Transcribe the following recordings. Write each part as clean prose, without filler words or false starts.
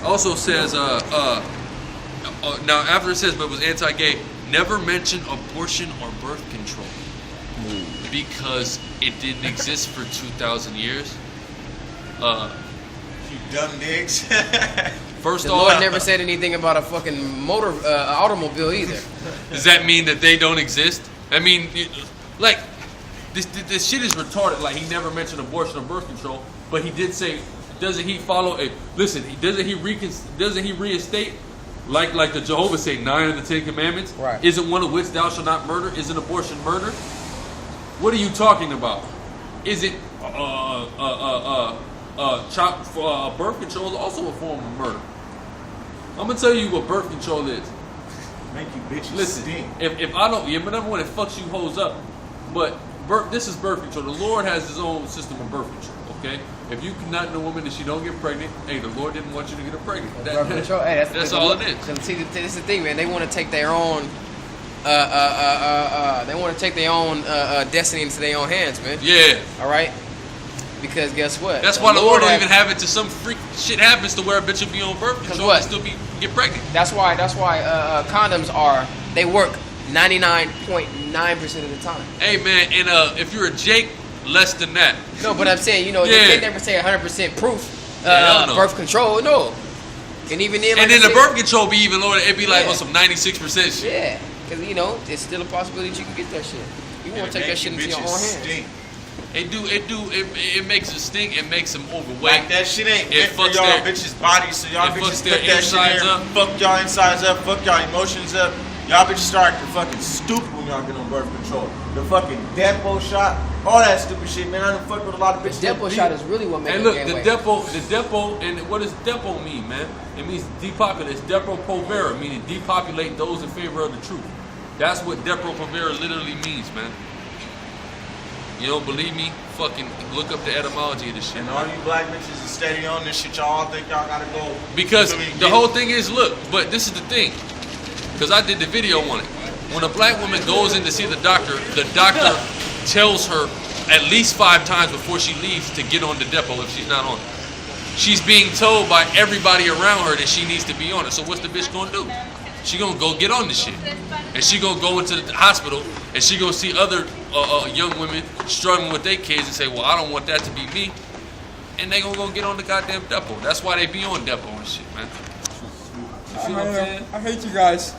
Also says, now after it says, but it was anti-gay, never mention abortion or birth control. Because it didn't exist for 2,000 years. You dumb dicks. First The off, Lord never said anything about a fucking automobile either. does that mean that they don't exist? I mean, like, this shit is retarded. Like, he never mentioned abortion or birth control, but he did say, doesn't he follow it? Listen, doesn't he reinstate, like the Jehovah say, 9 of the 10 commandments? Right. Isn't one of which thou shalt not murder? Isn't abortion murder? What are you talking about? Is it birth control is also a form of murder? I'm gonna tell you what birth control is. Make you bitches Listen, stink. if I don't, but number one, it fucks you hoes up. But this is birth control. The Lord has His own system of birth control. Okay, if you cannot know a woman that she don't get pregnant, hey, the Lord didn't want you to get her pregnant. Birth control. Hey, that's all it is. See, this is the thing, man. They want to take their own. They want to take their own destiny into their own hands, man. Yeah. All right. Because guess what? That's why the Lord don't even have it to some freak shit happens to where a bitch will be on birth control and still get pregnant. That's why condoms they work 99.9% of the time. Hey man, and if you're a Jake, less than that. No, but I'm saying, they never say 100% proof birth control. No. And even then, and then the birth control be even lower. It'd be like on some 96% shit. Yeah, because it's still a possibility that you can get that shit. You want to take that shit into your own hands. It makes it stink. It makes them overweight. Like that shit ain't meant for y'all bitches' bodies, so y'all bitches put that shit in there. Fuck y'all insides up. Fuck y'all emotions up. Y'all bitches start to fucking stupid when y'all get on birth control. The fucking Depo shot, all that stupid shit, man. I done fucked with a lot of bitches. The Depo shot is really what makes it. And look, the Depo, and what does Depo mean, man? It means depopulate. It's Depo Provera, meaning depopulate those in favor of the truth. That's what Depo Provera literally means, man. You don't believe me? Fucking look up the etymology of this shit. And all you black bitches is steady on this shit. Y'all think y'all gotta go. Because the whole thing is, look, but this is the thing. Because I did the video on it. When a black woman goes in to see the doctor tells her at least 5 times before she leaves to get on the Depo if she's not on it. She's being told by everybody around her that she needs to be on it. So what's the bitch gonna do? She gonna go get on this shit. And she gonna go into the hospital and she gonna see other young women struggling with their kids and say, well, I don't want that to be me. And they gonna go get on the goddamn Depo. That's why they be on Depo and shit, man. You see what I'm saying? I hate you guys.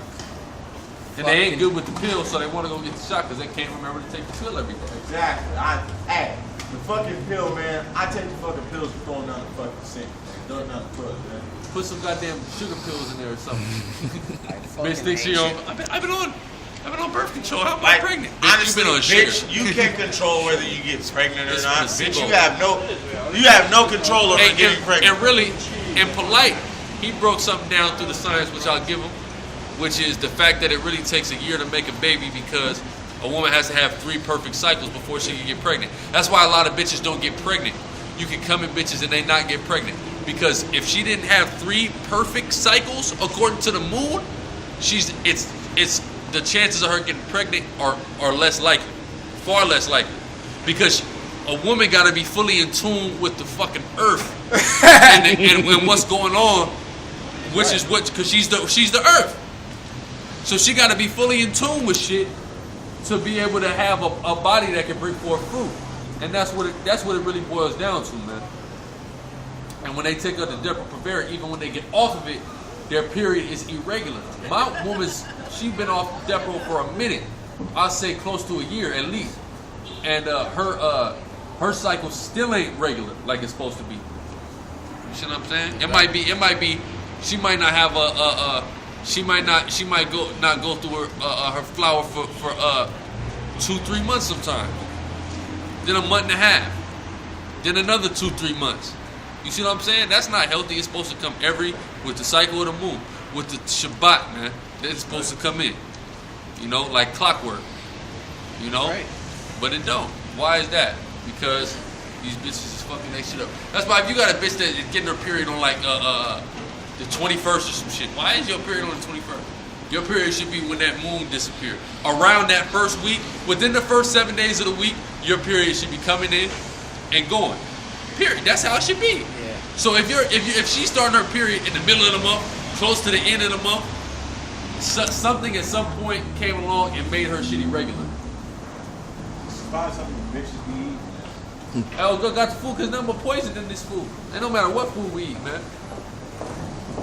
And they ain't good with the pill, so they want to go get the shot because they can't remember to take the pill every day. Exactly. The fucking pill, man. I take the fucking pills before I'm down the fucking sink. Don't down the drugs, man. Put some goddamn sugar pills in there or something. Bitch thinks she on. I've been on birth control. How am I pregnant? Bitch, honestly, you been on bitch, sugar. you can't control whether you get pregnant or not. Bitch, you have no control over getting pregnant. And really, in polite, he broke something down through the science, which I'll give him, which is the fact that it really takes a year to make a baby because a woman has to have 3 perfect cycles before she can get pregnant. That's why a lot of bitches don't get pregnant. You can come in bitches and they not get pregnant. Because if she didn't have 3 perfect cycles according to the moon, it's the chances of her getting pregnant are less likely. Far less likely. Because a woman gotta be fully in tune with the fucking earth and what's going on, which is what, because she's the earth. So she got to be fully in tune with shit to be able to have a body that can bring forth fruit, and that's what it really boils down to, man. And when they take up the Depo Provera, even when they get off of it, their period is irregular. My woman's she's been off Depo for a minute. I'd say close to a year at least, and her cycle still ain't regular like it's supposed to be. You see what I'm saying? It might be. She might not have She might not go through her flower for 2-3 months sometimes. Then a month and a half. Then another 2-3 months. You see what I'm saying? That's not healthy. It's supposed to come with the cycle of the moon, with the Shabbat, man. It's supposed to come in. You know, like clockwork. You know? Right. But it don't. Why is that? Because these bitches is fucking that shit up. That's why if you got a bitch that is getting her period on like the 21st or some shit. Why is your period on the 21st? Your period should be when that moon disappeared. Around that first week, within the first 7 days of the week, your period should be coming in and going. Period. That's how it should be. Yeah. So if she's starting her period in the middle of the month, close to the end of the month, something at some point came along and made her shit irregular. Find something bitches be eating. Oh, got the food because nothing but poison in this food. And no matter what food we eat, man.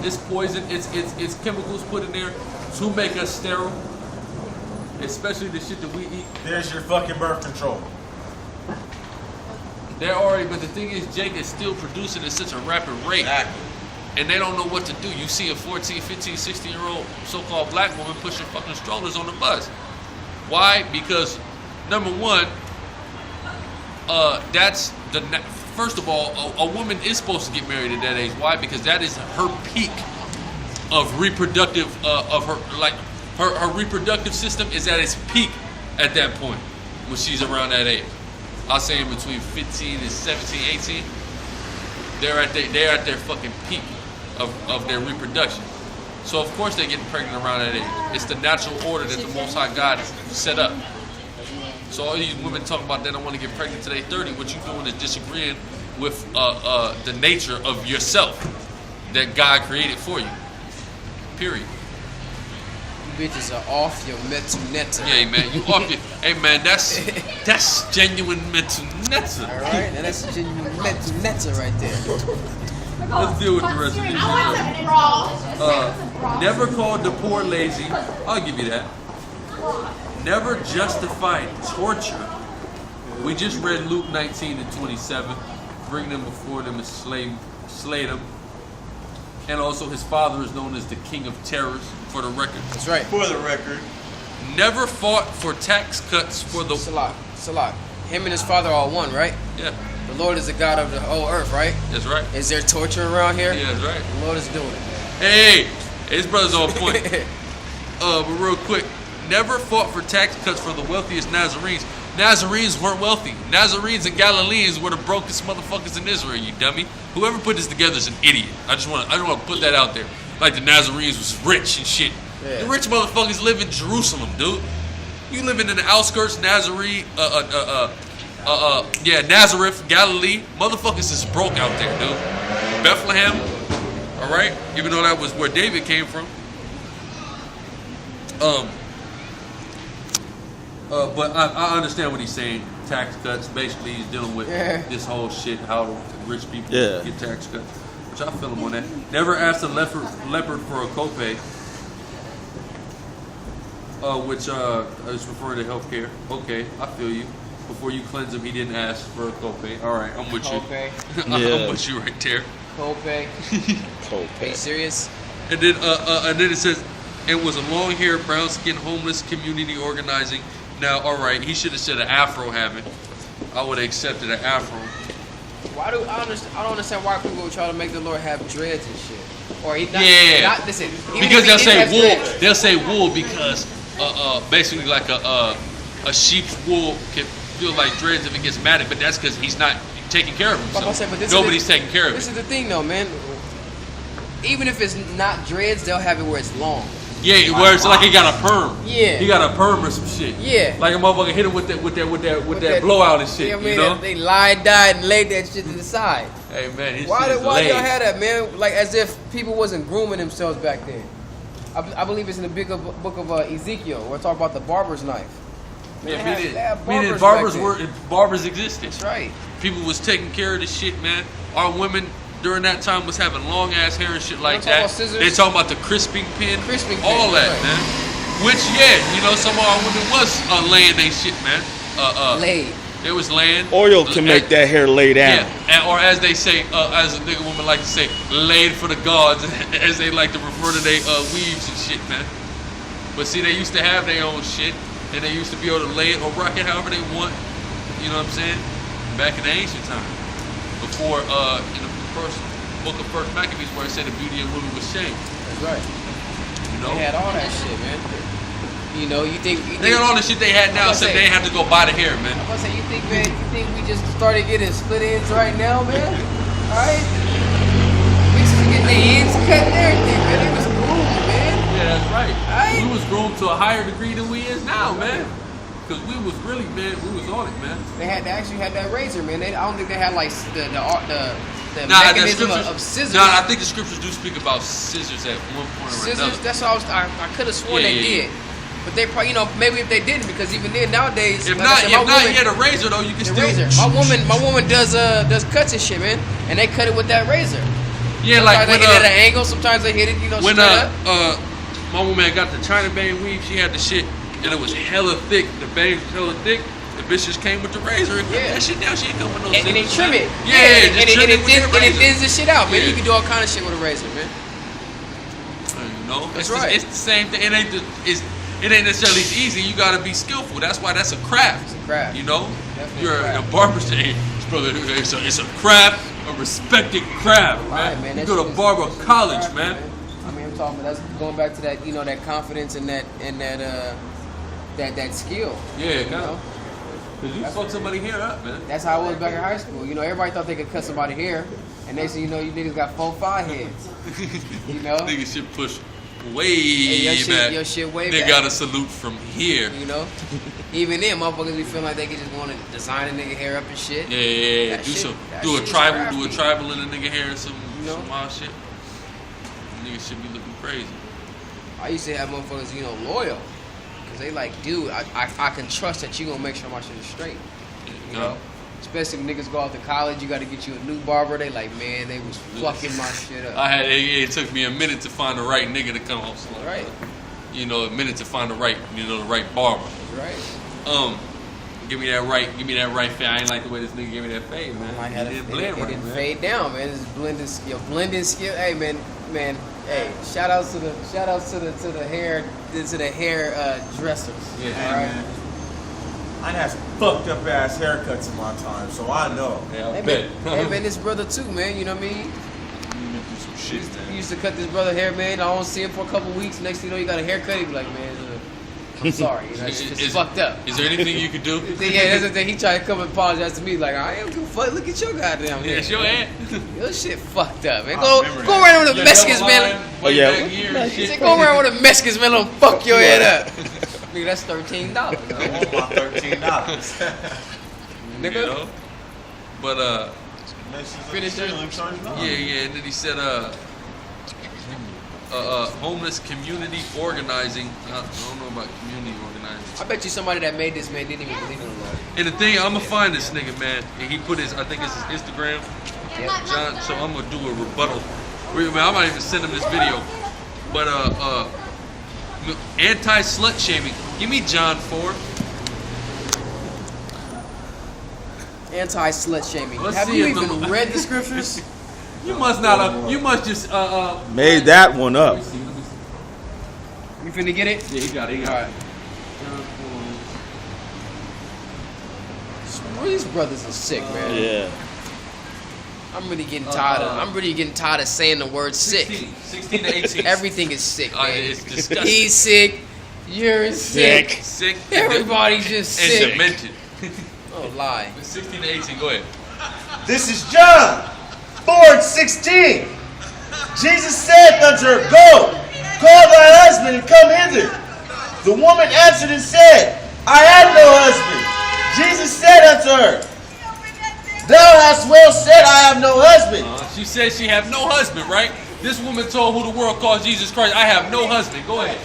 It's poison. It's chemicals put in there to make us sterile. Especially the shit that we eat. There's your fucking birth control. They're already, but the thing is, Jake is still producing at such a rapid rate. Exactly. And they don't know what to do. You see a 14, 15, 16-year-old so-called black woman pushing fucking strollers on the bus. Why? Because, number one, that's the... First of all, a woman is supposed to get married at that age. Why? Because that is her peak of reproductive, of her, like, her reproductive system is at its peak at that point when she's around that age. I'll say in between 15 and 17, 18, they're at their fucking peak of their reproduction. So of course they're getting pregnant around that age. It's the natural order that the Most High God has set up. So all these women talk about they don't want to get pregnant till they 30. What you're doing is disagreeing with the nature of yourself that God created for you. Period. You bitches are off your mental netta. Yeah, man, you off your. Hey, man, that's genuine mental netta. All right, now that's genuine mental netta right there. Let's deal with the rest of this. Never called the poor lazy. I'll give you that. Never justified torture. We just read Luke 19 and 27. Bring them before them and slay them. And also his father is known as the king of terrors, for the record. That's right. For the record. Never fought for tax cuts for the... Salat. Him and his father are one, right? Yeah. The Lord is the God of the whole earth, right? That's right. Is there torture around here? Yeah, that's right. The Lord is doing it. Hey, his brother's on point. But real quick, never fought for tax cuts for the wealthiest Nazarenes. Nazarenes weren't wealthy. Nazarenes and Galileans were the brokest motherfuckers in Israel, you dummy. Whoever put this together is an idiot. I just want to put that out there. Like the Nazarenes was rich and shit. Yeah. The rich motherfuckers live in Jerusalem, dude. You living in the outskirts, Nazareth, Nazareth, Galilee. Motherfuckers is broke out there, dude. Bethlehem, all right? Even though that was where David came from. But I understand what he's saying. Tax cuts. Basically, he's dealing with this whole shit, how rich people get tax cuts. Which I feel him on that. Never asked a leopard for a copay. Which is referring to healthcare. Okay, I feel you. Before you cleanse him, he didn't ask for a copay. All right, I'm with you. I'm with you right there. Copay. Are you serious? And then it says, it was a long-haired, brown-skinned, homeless community organizing. Now, all right, he should have said an afro having. I would have accepted an afro. I don't understand why people would try to make the Lord have dreads and shit. Or he listen. Because they'll say wool. Dreads. They'll say wool because basically like a sheep's wool can feel like dreads if it gets matted, but that's because he's not taking care of himself. Nobody's taking care of it. This is the thing, though, man. Even if it's not dreads, they'll have it where it's long. Yeah, where it's like he got a perm. Yeah, he got a perm or some shit. Yeah, like a motherfucker hit him with that blowout and shit. Yeah, I mean, you know? They lied, died, and laid that shit to the side. Hey man, why y'all had that, man? Like as if people wasn't grooming themselves back then. I believe it's in the big book of Ezekiel where it talk about the barber's knife. Man, barbers existed. That's right. People was taking care of the shit, man. Our women during that time was having long ass hair and shit like that. They talking about the crisping pin, all that, right. Man. Which, you know, some of our women was laying they shit, man. Laid. It was laying. Oil can make that hair lay down. Yeah, or as they say, as a nigga woman like to say, laid for the gods, as they like to refer to their weaves and shit, man. But see, they used to have their own shit, and they used to be able to lay it or rock it however they want. You know what I'm saying? Back in the ancient time, before in the first book of First Maccabees, where it said the beauty of women was shame. That's right. You know? They had all that shit, man. You know, you think they got all the shit they had now, so they have to go buy the hair, man. I'm gonna say, you think we just started getting split ends right now, man? All right, we just getting the ends cut and everything, man. It was groomed, man. Yeah, that's right. We was groomed to a higher degree than we is now, man. because we was really, man, we was on it, man. They actually had that razor, man. I don't think they had like the mechanism of scissors. Nah, I think the scriptures do speak about scissors at one point or another. Scissors. That's what I could have sworn they did. But they probably, maybe if they didn't, because even then nowadays, if like not, said, you had a razor though, you can still. Razor. My woman does cuts and shit, man, and they cut it with that razor. Yeah, sometimes like they hit it at an angle. Sometimes they hit it, when straight up. my woman got the China bang weave, she had the shit, and it was hella thick. The bangs was hella thick. The bitch just came with the razor and cut that shit down. She ain't come with no scissors. And they trim it. Yeah, and it thins the shit out, man. You can do all kind of shit with a razor, man. That's right. It's the same thing. It ain't necessarily easy. You gotta be skillful. That's why that's a craft. It's a craft. Definitely You're a barber. Brother, it's a craft, a respected craft, man. Man. You go to barber college, man. I mean, I'm talking. That's going back to that, that confidence and that skill. Yeah, kind of. Cause you fuck somebody hair up, man. That's how it was back in high school. Everybody thought they could cut somebody hair, and they said, you niggas got 4-5 heads. Niggas shit push way back. Your shit way they back. Got a salute from here. Even then, motherfuckers be feeling like they can just want to design a nigga hair up and shit. Yeah. Do a tribal in a nigga hair and some wild shit. Niggas should be looking crazy. I used to have motherfuckers, loyal. Cause they like, dude, I can trust that you gonna make sure my shit is straight. Especially when niggas go out to college, you gotta get you a new barber. They like, man, they was fucking my shit up. It took me a minute to find the right nigga to come home. Right. A minute to find the right barber. Right. Give me that right fade. I ain't like the way this nigga gave me that fade, man. It didn't fade down, man. It's blending skill. Hey, man. Hey, shout outs to the hair dressers. Yeah, all right. Man. I had some fucked up ass haircuts in my time, so I know. Yeah, I bet. Hey man, this brother too, man. You know what I mean? You went through some shit, man. He used to cut this brother hair, man. I don't see him for a couple weeks. Next thing you know, you got a haircut. He be like, man, I'm sorry. It's fucked up. Is there anything you could do? Yeah, that's the thing. He tried to come and apologize to me, like, I ain't gonna fuck. Look at your goddamn hair. It's your head. Your shit fucked up, man. Go around with a Mexicans, man. He said, go around with a Mexicans, man. Don't fuck your head up. Nigga, that's $13. I want my $13. Nigga. But finish it. Yeah. And then he said, homeless community organizing. I don't know about community organizing. I bet you somebody that made this, man, didn't even believe in the Lord. And the thing, I'm gonna find this nigga, man. And he put I think it's his Instagram. Yep. John. So I'm gonna do a rebuttal. I might even send him this video. But anti-slut shaming. Give me John 4. Anti-slut shaming. Let's Have see you if even read the scriptures? You must not have. You must just made that one up. You finna get it? Yeah, he got it. All right. These brothers are sick, man. Yeah. I'm really getting tired of saying the word sick. 16 to 18. Everything is sick, man. It's disgusting. He's sick. You're sick. Sick. Everybody's just sick. And demented. Oh, lie. 16 to 18. Go ahead. This is John 4:16. Jesus said unto her, Go, call thy husband and come hither. The woman answered and said, I have no husband. Jesus said unto her, Thou hast well said, I have no husband. She said she have no husband, right? This woman told who the world calls Jesus Christ, I have no husband. Go ahead.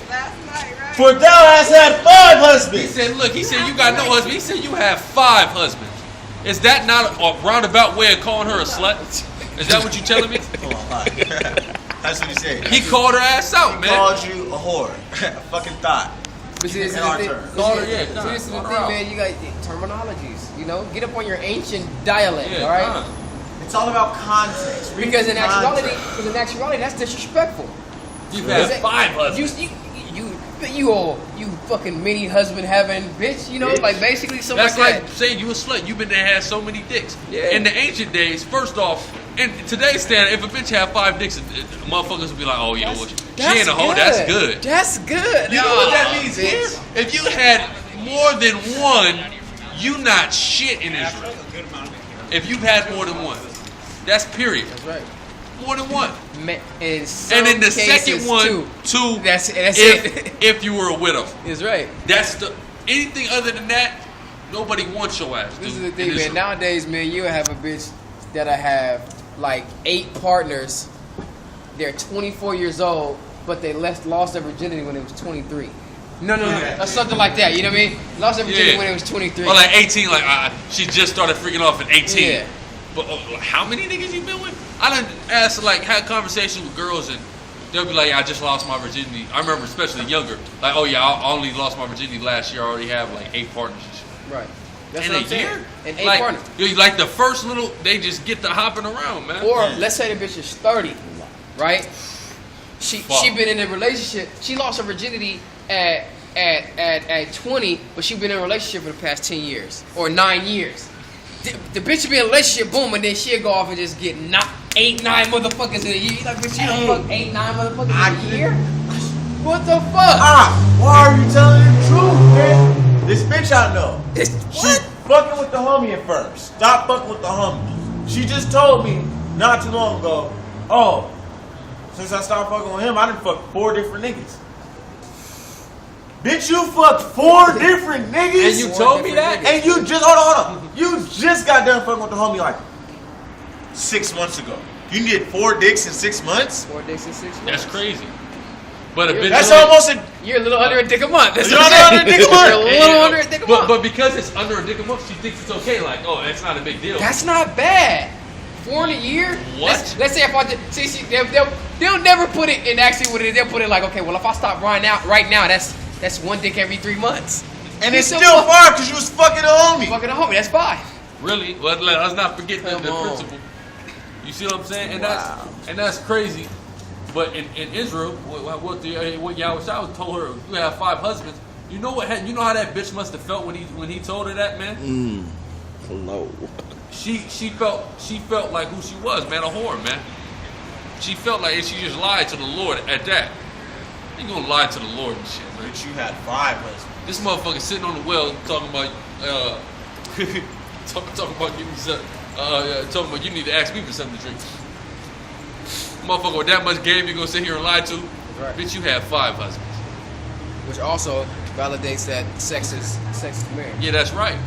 For thou hast had 5 husbands. He said, look, he said you got no husband. He said you have 5 husbands. Is that not a roundabout way of calling her a slut? Is that what you telling me? That's what he said. He called her ass out, man. He called you a whore. A fucking thought. But see, this is the thing, man. You got terminologies. Get up on your ancient dialect, all right? It's all about context. Because in actuality, that's disrespectful. You've had 5 husbands. You fucking mini husband having bitch. Like basically something that's like that. That's like saying you a slut. You've been there, had so many dicks. Yeah. In the ancient days, first off, in today's standard, if a bitch had 5 dicks, motherfuckers would be like, oh, yo, she ain't a hoe, that's good. That's good. You know what that means here? If you had more than one, you not shit in Israel. If you've had more than one. That's period. That's right. More than one. And in the second one, two. That's it. If you were a widow. That's right. That's the Anything other than that, nobody wants your ass. This dude, is the thing, man. Nowadays, man, you'll have a bitch that'll have like 8 partners. They're 24 years old, but they lost their virginity when it was 23. No. Or something like that. You know what I mean? Lost their virginity when it was 23. Or like 18, like she just started freaking off at 18. Yeah. But how many niggas you been with? I done asked, like, had conversations with girls and they'll be like, I just lost my virginity. I remember especially younger. Like, oh yeah, I only lost my virginity last year. I already have like 8 partners and shit. Right. That's in what I'm a saying. year? And 8 like, partners. Like the first little, they just get to hopping around, man. Or let's say the bitch is 30, right? She been in a relationship. She lost her virginity at 20, but she been in a relationship for the past 10 years or 9 years. The bitch will be in a relationship, boom, and then she'll go off and just get 8, 9 motherfuckers in a year. You like, bitch, you don't fuck 8, 9 motherfuckers in a year? What the fuck? Why are you telling the truth, man? This bitch I know. She fucking with the homie at first. Stop fucking with the homie. She just told me not too long ago, oh, since I stopped fucking with him, I done fucked 4 different niggas. Bitch, you fucked 4 different niggas? And you told me that? And you just, hold on. You just got done fucking with the homie like 6 months ago. You did 4 dicks in 6 months? 4 dicks in 6 months. That's crazy. But a bitch that's almost a... You're a little under a dick a month. That's You're under a dick a month. You're a little under a dick a month. But because it's under a dick a month, she thinks it's okay. Like, oh, that's not a big deal. That's not bad. 4 in a year? What? Let's say if I did... See, they'll never put it in actually what it is. They'll put it like, okay, well, if I stop right now, that's 1 dick every 3 months. And it's still 5 because you was fucking a homie. Fucking a homie, that's 5. Really? Well, let's not forget the principle. You see what I'm saying? And that's crazy. But in Israel, what Yahweh told her, you have 5 husbands. You know how that bitch must have felt when he told her that, man? No. She felt like who she was, man, a whore, man. She felt like she just lied to the Lord at that. You gonna lie to the Lord and shit, man. But you had 5 husbands. This motherfucker sitting on the well talking about talking about giving me some, talking about you need to ask me for something to drink. Motherfucker with that much game you gonna sit here and lie to? Right. Bitch, you have 5 husbands. Which also validates that sex is marriage. Yeah, that's right.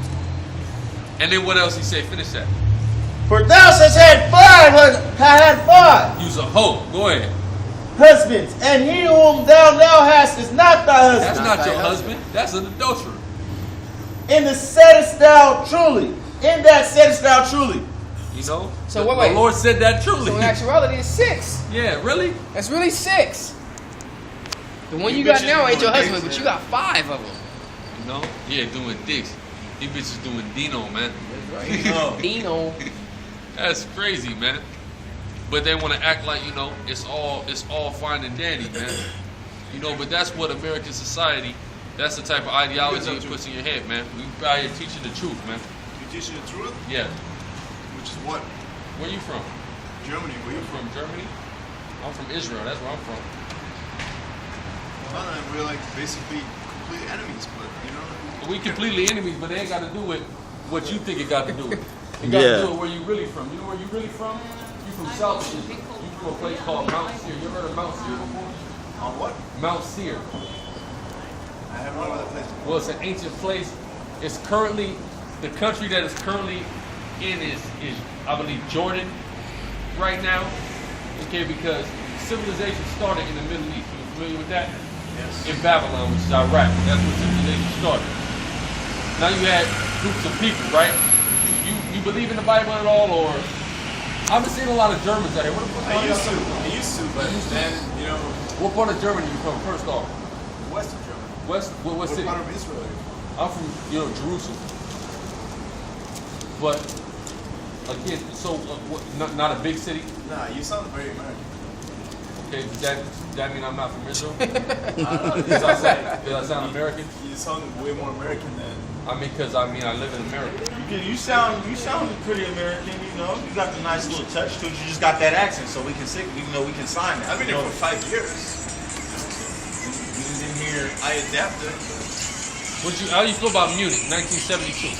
And then what else he say? Finish that. For thou hast had 5 You's a hoe. Go ahead. husbands, and he whom thou now hast is not thy husband. That's not your husband. That's an adulterer. In the saidest thou truly. In that saidest thou truly. You know? So the wait. Lord said that truly. So in actuality, it's 6. Yeah, really? That's really 6. The one you got now ain't your husband, but you got 5 of them. You know? Yeah, doing dicks. These bitches doing Dino, man. That's right. Dino. That's crazy, man. But they want to act like, you know, it's all fine and dandy, man. You know, but that's what American society, that's the type of ideology it puts in your head, man. We out here teaching the truth, man. You teaching the truth? Yeah. Which is what? Where you from? Germany. Where you from? Germany? I'm from Israel. That's where I'm from. Well, and we're like basically complete enemies, but you know. We completely enemies, but they ain't got to do with what you think it got to do with. It got to do with where you really from. You know where you really from? You from South Israel. You from a place called Mount Seir. You ever heard of Mount Seir before? On what? Mount Seir. I have no other place. Well, it's an ancient place. It's currently, the country that is currently in is I believe, Jordan right now. Okay, because civilization started in the Middle East. You familiar with that? Yes. In Babylon, which is Iraq. That's where civilization started. Now you had groups of people, right? You believe in the Bible at all, or? I've been seeing a lot of Germans out here. I used to, but then, you know. What part of Germany you from, first off? Western Germany. West? What city? What part of Israel are you from? I'm from, Jerusalem. But, again, so, not a big city? Nah, you sound very American. Okay, does that mean I'm not from Israel? Does I sound American? You sound way more American than... I mean, because I live in America. You sound pretty American, you know. You got the nice little touch to it. You just got that accent, so we can sign that. I've been here for 5 years. You was in here. I adapted. How do you feel about Munich, 1972?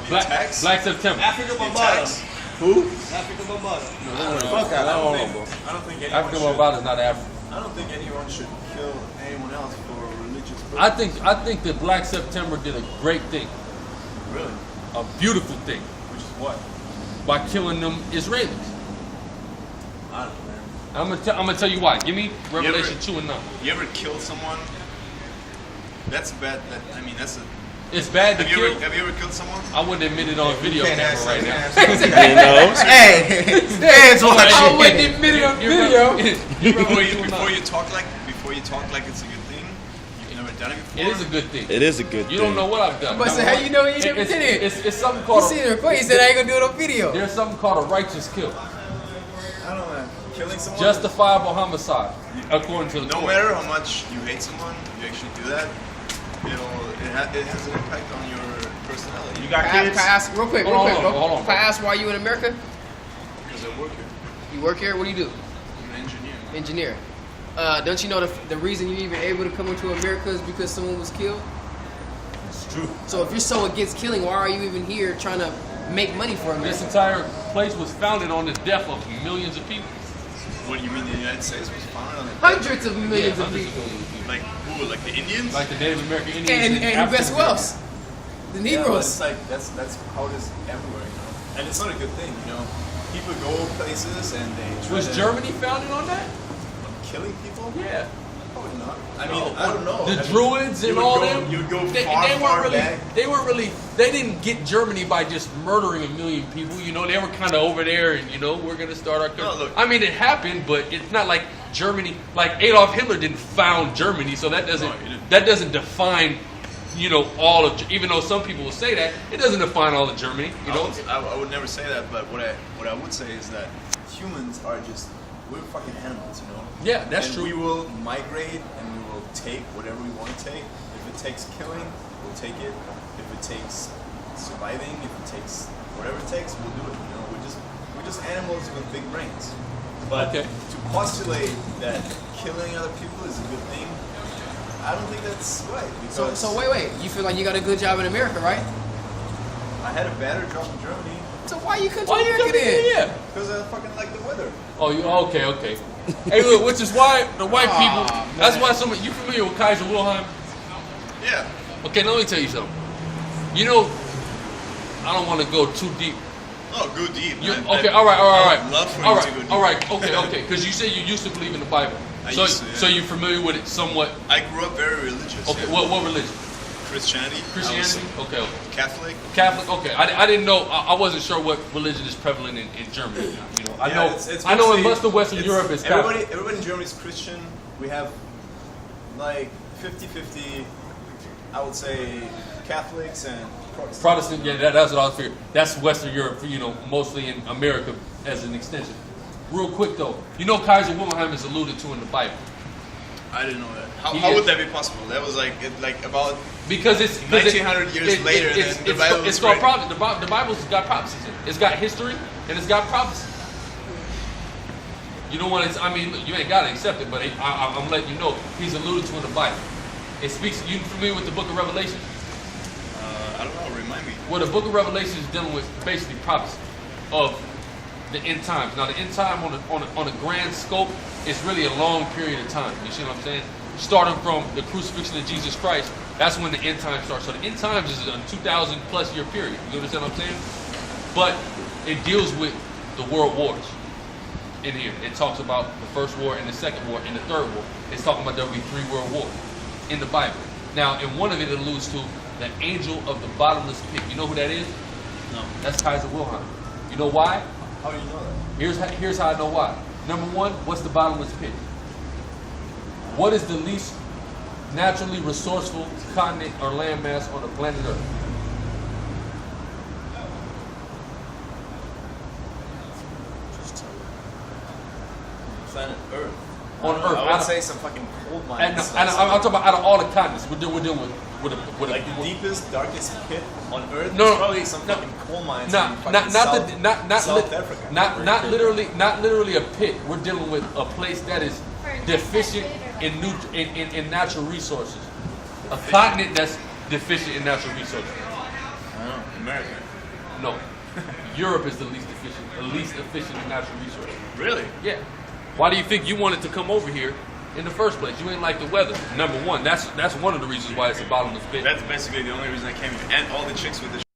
Black September. Africa Bambaataa. Who? Africa Bambaataa. Fuck out. I don't think anyone Africa should. Bambaataa is not Africa. I don't think anyone should kill anyone else for religious purposes. I think that Black September did a great thing, Really? a beautiful thing, Which is what? by killing them Israelis. I don't know, man. I'm gonna tell you why. Give me Revelation 2 and 9. You ever killed someone? That's bad. That's a. It's bad to Have kill. you ever killed someone? I wouldn't admit it on video Can't camera ask right that, now. can't ask that. Hey, Stan's watching. I wouldn't admit it on video. Before you talk like it's a good thing, you've never done it before. It is a good thing. It is a good You don't know what I've done. But say, how you know you never did it? It's something You called. see it before. He said I ain't gonna do it on video. There's something called a righteous kill, I don't know. Killing someone. justifiable homicide, according to the No court. matter how much you hate someone, you actually do that. It has an impact on your personality. You got Can I kids? ask real quick, Hold on, bro? hold on. Can I ask why you in America? Because I work here. You work here. What do you do? I'm an engineer. Engineer. Don't you know the reason you're even able to come into America is because someone was killed? It's true. So if you're so against killing, why are you even here trying to make money for This America? entire place was founded on the death of millions of people. What do you mean the United States was founded on it? Hundreds of millions Yeah, of hundreds people. millions of people. Like who? Like the Indians? Like the Native American Indians And guess who else? The Yeah, but Negroes. it's like that's how it is everywhere, you know. And it's not a good thing, you know. People go places and they try Was to Germany founded on that? killing people. Yeah. Probably not. I mean, I don't know. The I mean, Druids you and would all go- them. You would go They far weren't really. back. They didn't get Germany by just murdering a million people. You know, they were kind of over there, and we're gonna start our country. No, look. I mean, it happened, but it's not like Germany. Like Adolf Hitler didn't found Germany, so that doesn't No, he didn't. that doesn't define. All of. Even though some people will say that, it doesn't define all of Germany. I would never say that, but what I would say is that humans are we're fucking animals, you know. Yeah, that's and true. We will migrate and we will take whatever we want to take. If it takes killing, we'll take it. If it takes surviving, if it takes whatever it takes, we'll do it. You know, we're just animals with big brains. But Okay. to postulate that killing other people is a good thing, I don't think that's right. Because So wait. You feel like you got a good job in America, right? I had a better job in Germany So why you couldn't Why you America coming then? here? because I fucking like the weather. Oh, you okay? Hey, look, which is why the white people. Aw, That's man. why you familiar with Kaiser Wilhelm? Yeah. Okay, let me tell you something. I don't want to go too deep. Oh, go deep. All right. I would love for you to go deep. All right, okay. Because you said you used to believe in the Bible. I used to, yeah. So you're familiar with it somewhat. I grew up very religious. Okay, yeah. what religion? Christianity. Christianity? Okay. Catholic. Catholic? Okay. I didn't know. I wasn't sure what religion is prevalent in Germany. I Yeah, know. it's I know in mostly- most of Western Europe it's Catholic. Everybody in Germany is Christian. We have like 50-50, I would say, Catholics and Protestants. Protestant, yeah, that's what I was figuring. That's Western Europe, mostly in America as an extension. Real quick though, Kaiser Wilhelm is alluded to in the Bible I didn't know that. How He would is- that be possible? That was like about because it's 1900 years later than the Bible It's was called written. prophecy. The Bible's got prophecies in it. It's got history and it's got prophecy. You don't want to. I mean, you ain't got to accept it, but I'm letting you know he's alluded to in the Bible. It speaks. You familiar with the Book of Revelation? I don't know. Remind me. Well, the Book of Revelation is dealing with basically prophecy of the end times. Now, the end time on a grand scope is really a long period of time. You see what I'm saying? Starting from the crucifixion of Jesus Christ, that's when the end time starts. So the end times is a 2,000 plus year period. You understand what I'm saying? But it deals with the world wars in here. It talks about the first war and the second war and the third war. It's talking about there will be 3 world wars in the Bible. Now, in one of it alludes to the angel of the bottomless pit. You know who that is? No. That's Kaiser Wilhelm. You know why? How do you know that? Here's how I know why. Number one, what's the bottomless pit? What is the least naturally resourceful continent or landmass on the planet Earth? Planet Earth. On Earth. I would say some fucking coal And, mines. and I'm talking about out of all the continents. We're dealing with like the deepest, darkest pit on Earth. No, is probably some fucking coal mines. in fucking South Africa. Not literally a pit. We're dealing with a place that is deficient in natural resources. A continent that's deficient in natural resources. I don't know. America. No, Europe is the least efficient in natural resources. Really? Yeah. Why do you think you wanted to come over here in the first place. You ain't like the weather. Number one, that's one of the reasons why it's a bottomless pit. That's basically the only reason I came. And all the chicks with the